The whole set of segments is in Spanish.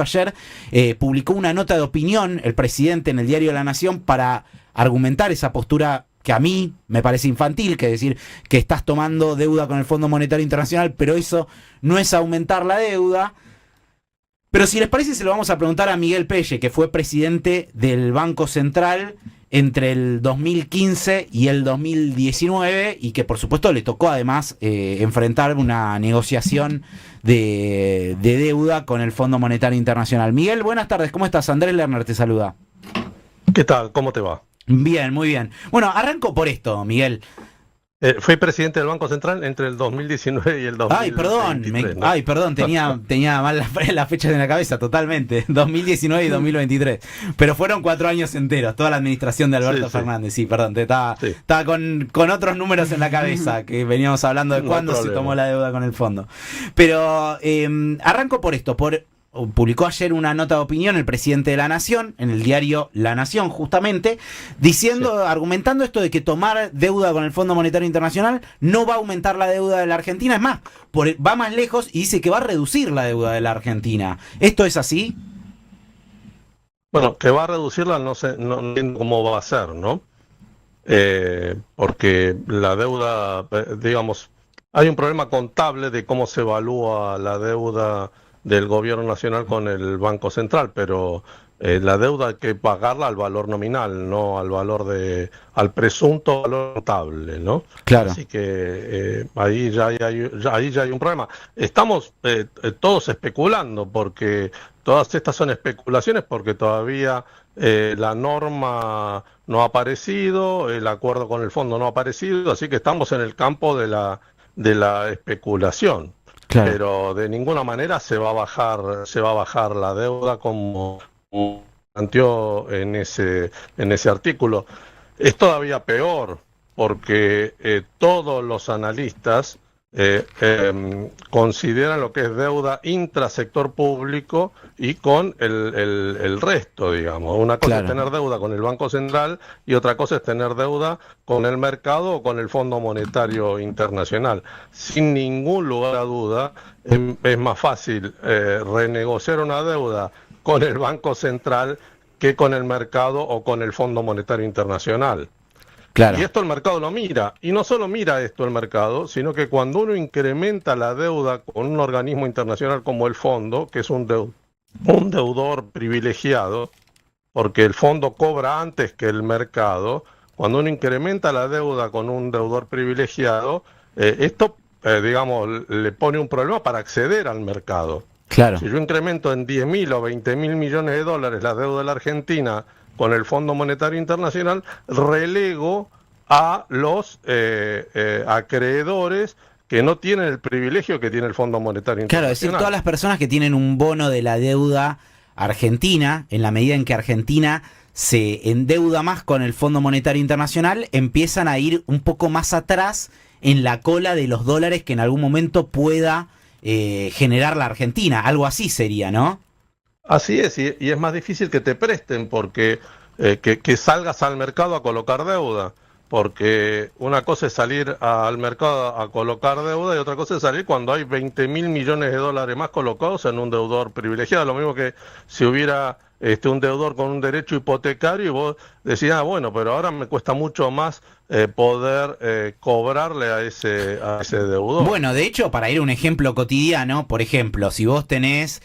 Ayer publicó una nota de opinión el presidente en el diario La Nación para argumentar esa postura que a mí me parece infantil, que es decir, que estás tomando deuda con el Fondo Monetario Internacional, pero eso no es aumentar la deuda. Pero si les parece, se lo vamos a preguntar a Miguel Pelle, que fue presidente del Banco Central entre el 2015 y el 2019 y que por supuesto le tocó además enfrentar una negociación de deuda con el Fondo Monetario Internacional. Miguel, buenas tardes, ¿cómo estás? Andrés Lerner te saluda. ¿Qué tal? ¿Cómo te va? Bien, muy bien. Bueno, arranco por esto, Miguel. Fui presidente del Banco Central entre el 2019 y el 2023. Ay, perdón, tenía mal las fechas en la cabeza, totalmente. 2019 y 2023. Pero fueron 4 años enteros, toda la administración de Alberto Fernández. Sí, perdón, estaba con otros números en la cabeza, que veníamos hablando de cuándo se tomó la deuda con el fondo. Pero arranco por esto, publicó ayer una nota de opinión el presidente de La Nación, en el diario La Nación justamente, argumentando esto de que tomar deuda con el Fondo Monetario Internacional no va a aumentar la deuda de la Argentina, es más, va más lejos y dice que va a reducir la deuda de la Argentina. ¿Esto es así? Bueno, que va a reducirla no entiendo cómo va a ser, ¿no? Porque la deuda, digamos, hay un problema contable de cómo se evalúa la deuda del gobierno nacional con el Banco Central, pero la deuda hay que pagarla al valor nominal, no al valor al presunto valor contable, ¿no? Claro. Así que ahí ya hay un problema. Estamos todos especulando, porque todas estas son especulaciones, porque todavía la norma no ha aparecido, el acuerdo con el fondo no ha aparecido, así que estamos en el campo de la especulación. Claro. Pero de ninguna manera se va a bajar la deuda como planteó en ese artículo. Es todavía peor, porque todos los analistas consideran lo que es deuda intrasector público y con el resto, digamos. Una cosa es tener deuda con el Banco Central y otra cosa es tener deuda con el mercado o con el Fondo Monetario Internacional. Sin ningún lugar a duda, es más fácil renegociar una deuda con el Banco Central que con el mercado o con el Fondo Monetario Internacional. Claro. Y esto el mercado lo mira, y no solo mira esto el mercado, sino que cuando uno incrementa la deuda con un organismo internacional como el fondo, que es un deudor privilegiado, porque el fondo cobra antes que el mercado, cuando uno incrementa la deuda con un deudor privilegiado, esto, digamos, le pone un problema para acceder al mercado. Claro. Si yo incremento en 10.000 o 20.000 millones de dólares la deuda de la Argentina con el Fondo Monetario Internacional, relego a los acreedores que no tienen el privilegio que tiene el Fondo Monetario Internacional. Claro, es decir, todas las personas que tienen un bono de la deuda argentina, en la medida en que Argentina se endeuda más con el Fondo Monetario Internacional, empiezan a ir un poco más atrás en la cola de los dólares que en algún momento pueda generar la Argentina. Algo así sería, ¿no? Así es, y es más difícil que te presten porque que salgas al mercado a colocar deuda, porque una cosa es salir al mercado a colocar deuda y otra cosa es salir cuando hay 20.000 millones de dólares más colocados en un deudor privilegiado, lo mismo que si hubiera un deudor con un derecho hipotecario y vos decías, bueno, pero ahora me cuesta mucho más poder cobrarle a ese deudor. Bueno, de hecho, para ir a un ejemplo cotidiano, por ejemplo, si vos tenés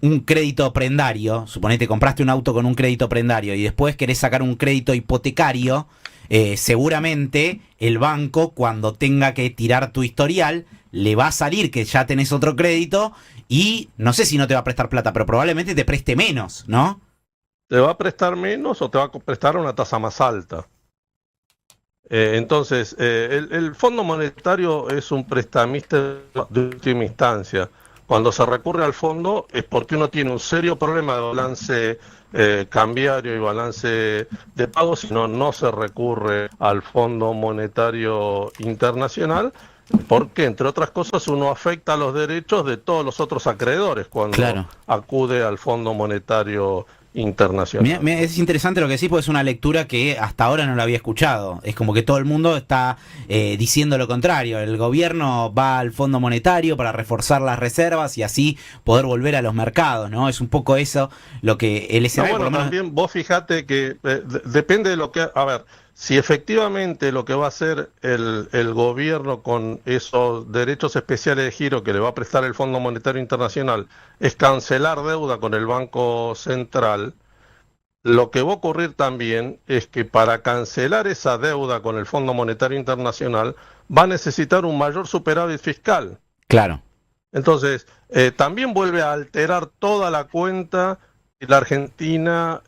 un crédito prendario, suponete compraste un auto con un crédito prendario y después querés sacar un crédito hipotecario, seguramente el banco, cuando tenga que tirar tu historial, le va a salir que ya tenés otro crédito y no sé si no te va a prestar plata, pero probablemente te preste menos, ¿no? Te va a prestar menos o te va a prestar una tasa más alta. Entonces, el Fondo Monetario es un prestamista de última instancia. Cuando se recurre al fondo es porque uno tiene un serio problema de balance cambiario y balance de pagos, si no se recurre al Fondo Monetario Internacional, porque entre otras cosas uno afecta los derechos de todos los otros acreedores cuando acude al Fondo Monetario internacional. Es interesante lo que decís, porque es una lectura que hasta ahora no la había escuchado. Es como que todo el mundo está diciendo lo contrario. El gobierno va al Fondo Monetario para reforzar las reservas y así poder volver a los mercados, ¿no? Es un poco eso lo que el escenario... No, bueno, por lo menos... también vos fijate que depende de lo que... A ver, si efectivamente lo que va a hacer el gobierno con esos derechos especiales de giro que le va a prestar el Fondo Monetario Internacional es cancelar deuda con el Banco Central, lo que va a ocurrir también es que para cancelar esa deuda con el Fondo Monetario Internacional va a necesitar un mayor superávit fiscal. Claro. Entonces, también vuelve a alterar toda la cuenta si la Argentina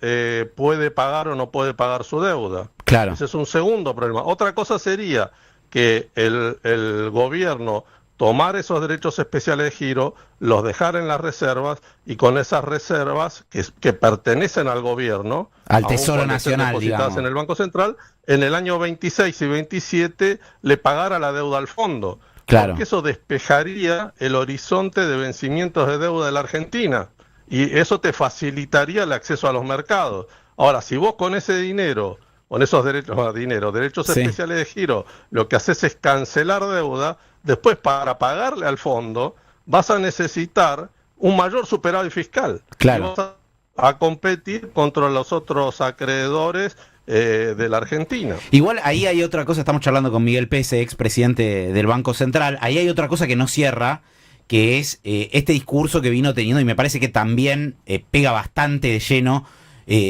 puede pagar o no puede pagar su deuda. Claro. Ese es un segundo problema. Otra cosa sería que el gobierno tomar esos derechos especiales de giro, los dejar en las reservas y con esas reservas que pertenecen al gobierno, al Tesoro Nacional, depositadas en el Banco Central, en el año 26 y 27 le pagara la deuda al fondo. Claro. Porque eso despejaría el horizonte de vencimientos de deuda de la Argentina y eso te facilitaría el acceso a los mercados. Ahora, si vos con ese dinero, con esos derechos sí. especiales de giro, lo que haces es cancelar deuda, después para pagarle al fondo vas a necesitar un mayor superávit fiscal. Claro. Y vas a competir contra los otros acreedores de la Argentina. Igual ahí hay otra cosa, estamos charlando con Miguel Pese, expresidente del Banco Central, ahí hay otra cosa que no cierra, que es este discurso que vino teniendo y me parece que también pega bastante de lleno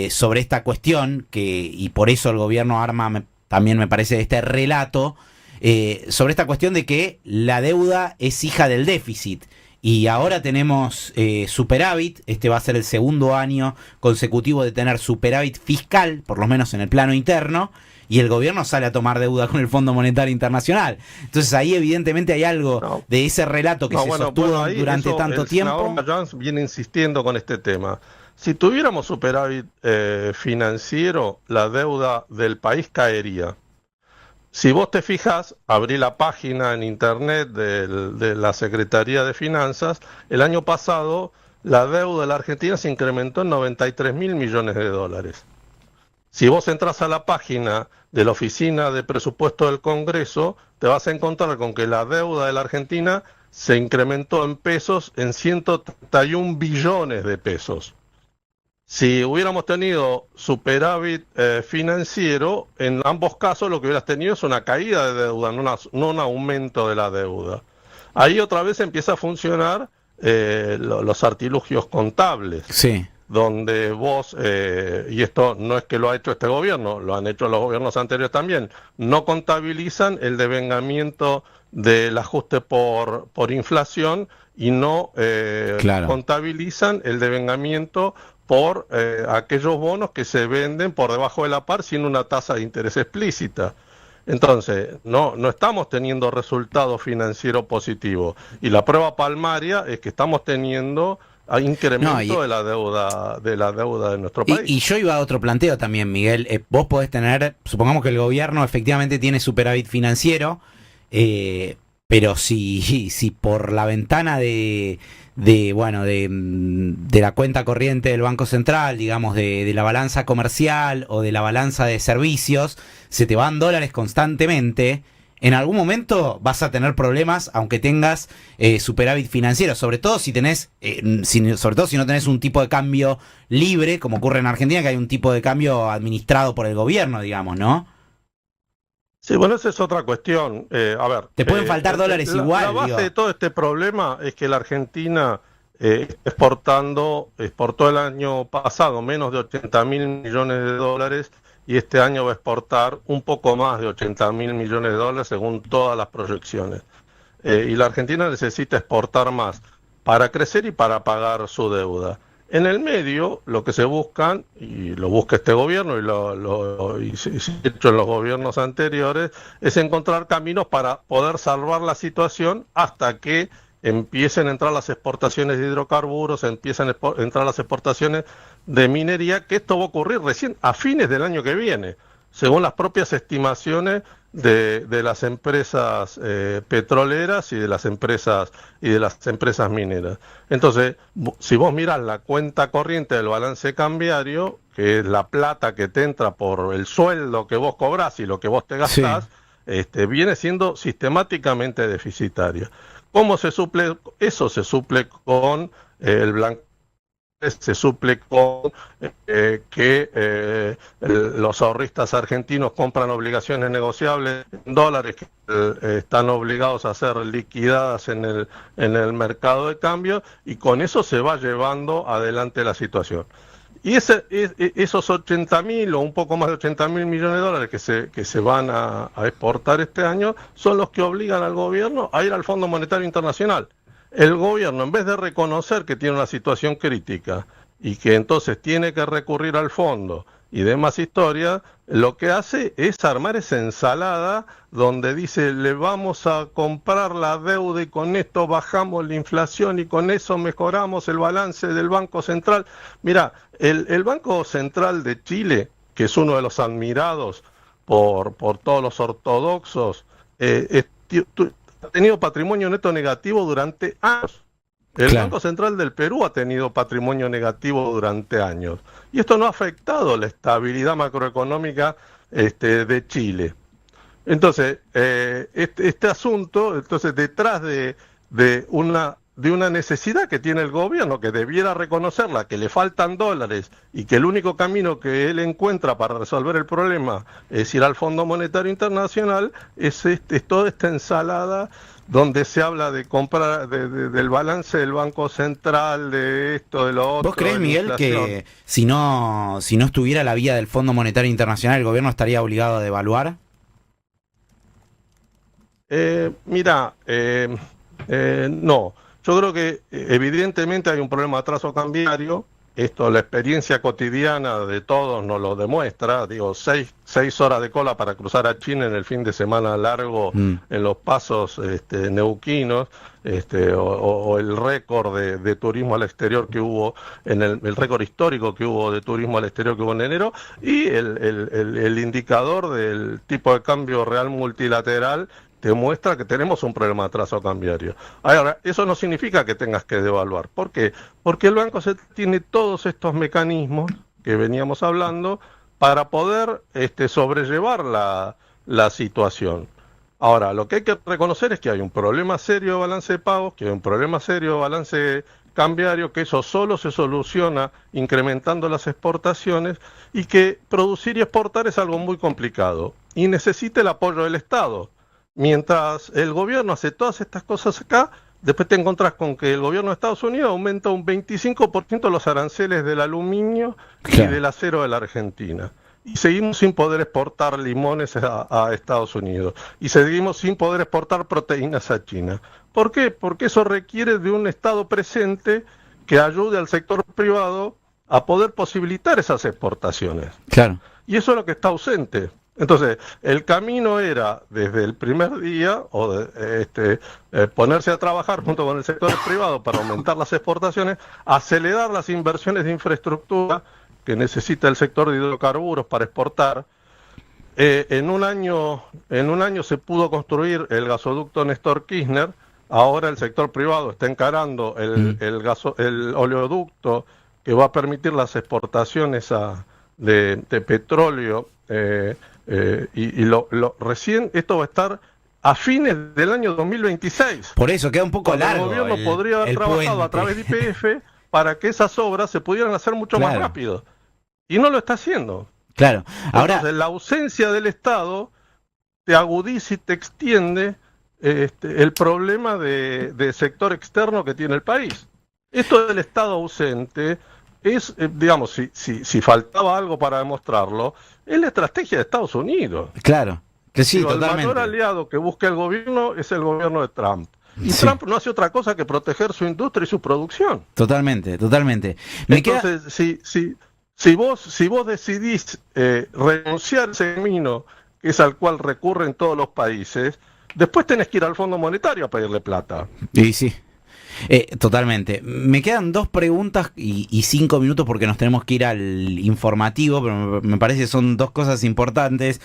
sobre esta cuestión, y por eso el gobierno arma también me parece este relato, sobre esta cuestión de que la deuda es hija del déficit. Y ahora tenemos superávit, este va a ser el segundo año consecutivo de tener superávit fiscal, por lo menos en el plano interno, y el gobierno sale a tomar deuda con el Fondo Monetario Internacional. Entonces ahí evidentemente hay algo de ese relato que se sostuvo durante tanto tiempo. Jones viene insistiendo con este tema. Si tuviéramos superávit financiero, la deuda del país caería. Si vos te fijas, abrí la página en internet de la Secretaría de Finanzas, el año pasado la deuda de la Argentina se incrementó en 93.000 millones de dólares. Si vos entras a la página de la Oficina de Presupuesto del Congreso, te vas a encontrar con que la deuda de la Argentina se incrementó en pesos en 131 billones de pesos. Si hubiéramos tenido superávit financiero, en ambos casos lo que hubieras tenido es una caída de deuda, no un aumento de la deuda. Ahí otra vez empieza a funcionar los artilugios contables, sí, donde vos, y esto no es que lo ha hecho este gobierno, lo han hecho los gobiernos anteriores también, no contabilizan el devengamiento del ajuste por inflación y no contabilizan el devengamiento por aquellos bonos que se venden por debajo de la par sin una tasa de interés explícita. Entonces, no estamos teniendo resultados financieros positivos. Y la prueba palmaria es que estamos teniendo incremento de la deuda de nuestro país. Y yo iba a otro planteo también, Miguel. Vos podés tener, supongamos que el gobierno efectivamente tiene superávit financiero, pero si por la ventana de la cuenta corriente del Banco Central, digamos, de la balanza comercial o de la balanza de servicios, se te van dólares constantemente, en algún momento vas a tener problemas aunque tengas superávit financiero, sobre todo si no tenés un tipo de cambio libre, como ocurre en Argentina, que hay un tipo de cambio administrado por el gobierno, digamos, ¿no? Sí, bueno, esa es otra cuestión. A ver, te pueden faltar dólares igual. La base de todo este problema es que la Argentina exportó el año pasado menos de 80.000 millones de dólares y este año va a exportar un poco más de 80.000 millones de dólares según todas las proyecciones. Y la Argentina necesita exportar más para crecer y para pagar su deuda. En el medio, lo que se buscan, y lo busca este gobierno y se ha hecho en los gobiernos anteriores, es encontrar caminos para poder salvar la situación hasta que empiecen a entrar las exportaciones de hidrocarburos, empiezan a entrar las exportaciones de minería, que esto va a ocurrir recién a fines del año que viene. según las propias estimaciones de las empresas petroleras y de las empresas mineras. Entonces, si vos mirás la cuenta corriente del balance cambiario, que es la plata que te entra por el sueldo que vos cobrás y lo que vos te gastás, viene siendo sistemáticamente deficitaria. ¿Cómo se suple? Eso se suple con el blanco, se suple con que los ahorristas argentinos compran obligaciones negociables en dólares que están obligados a ser liquidadas en el mercado de cambio, y con eso se va llevando adelante la situación. Y esos 80.000 o un poco más de 80.000 millones de dólares que se van a exportar este año son los que obligan al gobierno a ir al Fondo Monetario Internacional. El gobierno, en vez de reconocer que tiene una situación crítica y que entonces tiene que recurrir al fondo y demás historias, lo que hace es armar esa ensalada donde dice: le vamos a comprar la deuda y con esto bajamos la inflación y con eso mejoramos el balance del Banco Central. Mira, el Banco Central de Chile, que es uno de los admirados por todos los ortodoxos, ha tenido patrimonio neto negativo durante años. El Banco Central del Perú ha tenido patrimonio negativo durante años. Y esto no ha afectado la estabilidad macroeconómica de Chile. Entonces, este asunto, entonces, detrás de una necesidad que tiene el gobierno, que debiera reconocerla, que le faltan dólares y que el único camino que él encuentra para resolver el problema es ir al Fondo Monetario Internacional, es toda esta ensalada donde se habla de comprar, del balance del Banco Central, de esto, de lo otro. ¿Vos crees, Miguel, que si no estuviera la vía del Fondo Monetario Internacional, el gobierno estaría obligado a devaluar? Mira, no. Yo creo que evidentemente hay un problema de atraso cambiario. Esto, la experiencia cotidiana de todos nos lo demuestra. Digo, 6 horas de cola para cruzar a China en el fin de semana largo en los pasos neuquinos, o el récord de turismo al exterior que hubo, el récord histórico que hubo de turismo al exterior que hubo en enero, y el indicador del tipo de cambio real multilateral te muestra que tenemos un problema de atraso cambiario. Ahora, eso no significa que tengas que devaluar. ¿Por qué? Porque el Banco tiene todos estos mecanismos que veníamos hablando para poder sobrellevar la situación. Ahora, lo que hay que reconocer es que hay un problema serio de balance de pagos, que hay un problema serio de balance cambiario, que eso solo se soluciona incrementando las exportaciones, y que producir y exportar es algo muy complicado y necesita el apoyo del Estado. Mientras el gobierno hace todas estas cosas acá, después te encontrás con que el gobierno de Estados Unidos aumenta un 25% los aranceles del aluminio y del acero de la Argentina. Y seguimos sin poder exportar limones a Estados Unidos. Y seguimos sin poder exportar proteínas a China. ¿Por qué? Porque eso requiere de un Estado presente que ayude al sector privado a poder posibilitar esas exportaciones. Claro. Y eso es lo que está ausente. Entonces, el camino era, desde el primer día, ponerse a trabajar junto con el sector privado para aumentar las exportaciones, acelerar las inversiones de infraestructura que necesita el sector de hidrocarburos para exportar. En un año se pudo construir el gasoducto Néstor Kirchner. Ahora el sector privado está encarando el oleoducto que va a permitir las exportaciones de petróleo. Recién esto va a estar a fines del año 2026. Por eso queda un poco largo. El gobierno podría haber trabajado a través de YPF para que esas obras se pudieran hacer mucho más rápido. Y no lo está haciendo. Claro. Ahora, entonces, la ausencia del Estado te agudiza y te extiende el problema de sector externo que tiene el país. Esto del Estado ausente es, digamos, si faltaba algo para demostrarlo, es la estrategia de Estados Unidos. Claro, que sí, totalmente. El mayor aliado que busca el gobierno es el gobierno de Trump. Y Trump no hace otra cosa que proteger su industria y su producción. Totalmente. Entonces, si vos decidís renunciar a ese camino, que es al cual recurren todos los países, después tenés que ir al Fondo Monetario a pedirle plata. Y sí. Totalmente. Me quedan 2 preguntas y 5 minutos porque nos tenemos que ir al informativo, pero me parece que son 2 cosas importantes.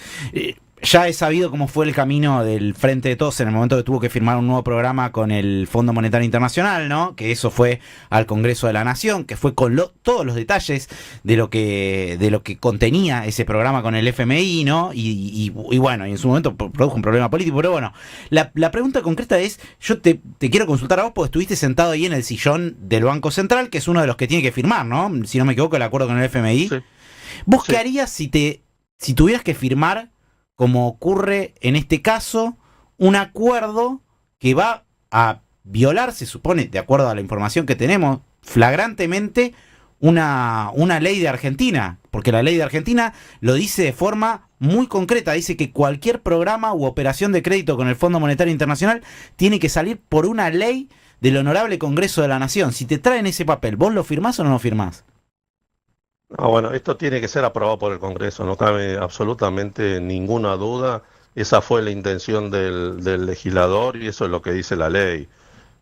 Ya he sabido cómo fue el camino del Frente de Todos en el momento que tuvo que firmar un nuevo programa con el Fondo Monetario Internacional, ¿no? Que eso fue al Congreso de la Nación, que fue con todos los detalles de lo que contenía ese programa con el FMI, ¿no? Y bueno, y en su momento produjo un problema político, pero bueno, la pregunta concreta es, yo te quiero consultar a vos porque estuviste sentado ahí en el sillón del Banco Central, que es uno de los que tiene que firmar, ¿no? Si no me equivoco, el acuerdo con el FMI. Sí. ¿Vos qué harías si tuvieras que firmar, como ocurre en este caso, un acuerdo que va a violar, se supone, de acuerdo a la información que tenemos, flagrantemente una ley de Argentina? Porque la ley de Argentina lo dice de forma muy concreta, dice que cualquier programa u operación de crédito con el Fondo Monetario Internacional tiene que salir por una ley del Honorable Congreso de la Nación. Si te traen ese papel, ¿vos lo firmás o no lo firmás? Bueno, esto tiene que ser aprobado por el Congreso, no cabe absolutamente ninguna duda. Esa fue la intención del legislador y eso es lo que dice la ley.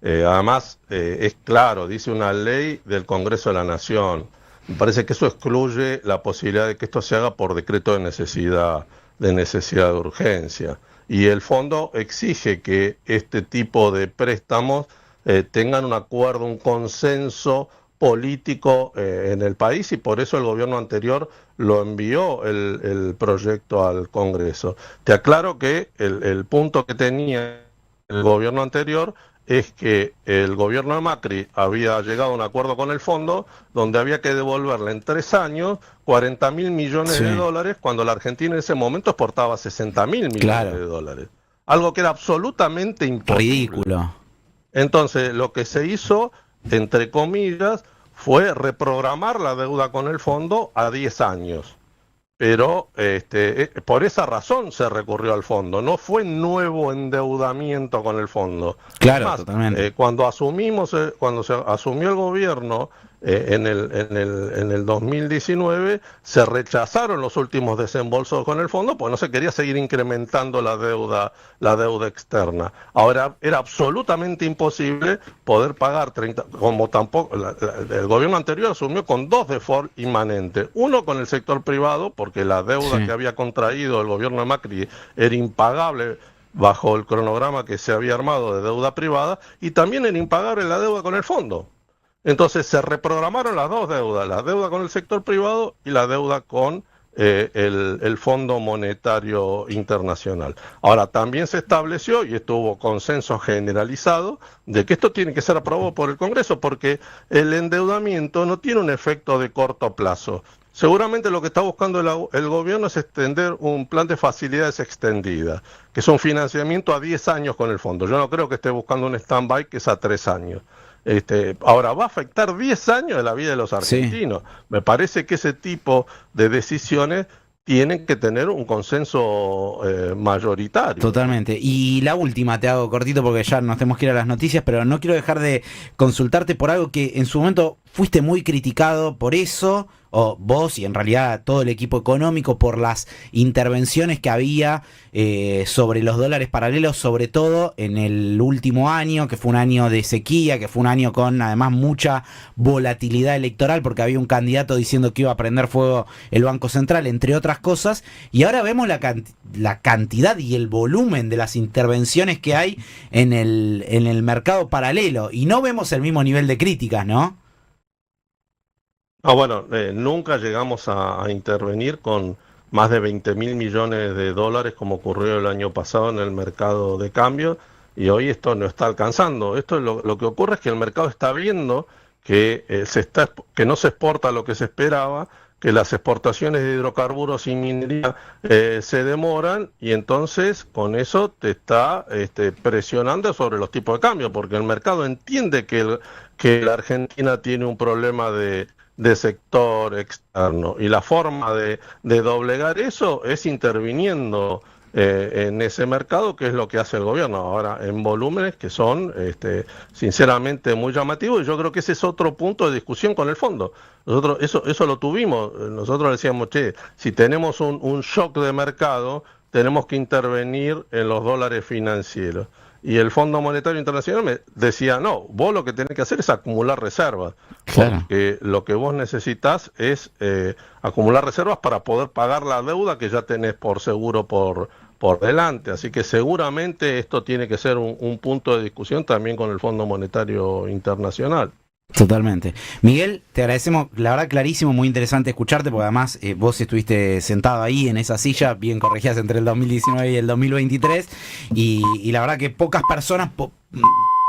Además, es claro, dice una ley del Congreso de la Nación. Me parece que eso excluye la posibilidad de que esto se haga por decreto de necesidad de urgencia. Y el fondo exige que este tipo de préstamos tengan un acuerdo, un consenso político en el país, y por eso el gobierno anterior lo envió el proyecto al Congreso. Te aclaro que el punto que tenía el gobierno anterior es que el gobierno de Macri había llegado a un acuerdo con el fondo donde había que devolverle en 3 años 40.000 millones de dólares, cuando la Argentina en ese momento exportaba 60.000 millones de dólares. Algo que era absolutamente imposible. Ridículo. Entonces, lo que se hizo, entre comillas, fue reprogramar la deuda con el fondo a 10 años. Pero por esa razón se recurrió al fondo, no fue nuevo endeudamiento con el fondo. Claro, además, totalmente. Cuando se asumió el gobierno en el 2019, se rechazaron los últimos desembolsos con el fondo, pues no se quería seguir incrementando la deuda externa. Ahora, era absolutamente imposible poder pagar 30, como tampoco el gobierno anterior asumió con 2 default inmanentes. Uno con el sector privado, porque la deuda que había contraído el gobierno de Macri era impagable bajo el cronograma que se había armado de deuda privada, y también era impagable la deuda con el fondo. Entonces se reprogramaron las 2 deudas, la deuda con el sector privado y la deuda con el Fondo Monetario Internacional. Ahora, también se estableció, y esto hubo consenso generalizado, de que esto tiene que ser aprobado por el Congreso, porque el endeudamiento no tiene un efecto de corto plazo. Seguramente lo que está buscando el gobierno es extender un plan de facilidades extendidas, que es un financiamiento a 10 años con el fondo. Yo no creo que esté buscando un stand-by que es a 3 años. Ahora, va a afectar 10 años de la vida de los argentinos. Sí. Me parece que ese tipo de decisiones tienen que tener un consenso mayoritario. Totalmente. Y la última, te hago cortito porque ya nos tenemos que ir a las noticias, pero no quiero dejar de consultarte por algo que en su momento fuiste muy criticado por eso, o vos y en realidad todo el equipo económico, por las intervenciones que había sobre los dólares paralelos, sobre todo en el último año, que fue un año de sequía, que fue un año con además mucha volatilidad electoral, porque había un candidato diciendo que iba a prender fuego el Banco Central, entre otras cosas, y ahora vemos la cantidad y el volumen de las intervenciones que hay en el mercado paralelo, y no vemos el mismo nivel de críticas, ¿no? Bueno, nunca llegamos a intervenir con más de 20.000 millones de dólares como ocurrió el año pasado en el mercado de cambio, y hoy esto no está alcanzando. Esto lo que ocurre es que el mercado está viendo que que no se exporta lo que se esperaba, que las exportaciones de hidrocarburos y minería se demoran, y entonces con eso te está presionando sobre los tipos de cambio, porque el mercado entiende que la Argentina tiene un problema de sector externo, y la forma de doblegar eso es interviniendo en ese mercado, que es lo que hace el gobierno ahora en volúmenes que son sinceramente muy llamativos, y yo creo que ese es otro punto de discusión con el fondo. Nosotros eso lo tuvimos, nosotros decíamos, si tenemos un shock de mercado, tenemos que intervenir en los dólares financieros. y el Fondo Monetario Internacional me decía, no, vos lo que tenés que hacer es acumular reservas, claro, porque lo que vos necesitas es acumular reservas para poder pagar la deuda que ya tenés por seguro por delante, así que seguramente esto tiene que ser un punto de discusión también con el Fondo Monetario Internacional. Totalmente. Miguel, te agradecemos, la verdad clarísimo, muy interesante escucharte, porque además vos estuviste sentado ahí en esa silla, bien corregías entre el 2019 y el 2023, y la verdad que pocas personas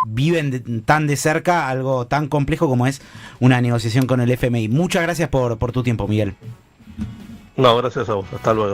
viven tan de cerca algo tan complejo como es una negociación con el FMI. Muchas gracias por tu tiempo, Miguel. No, gracias a vos. Hasta luego.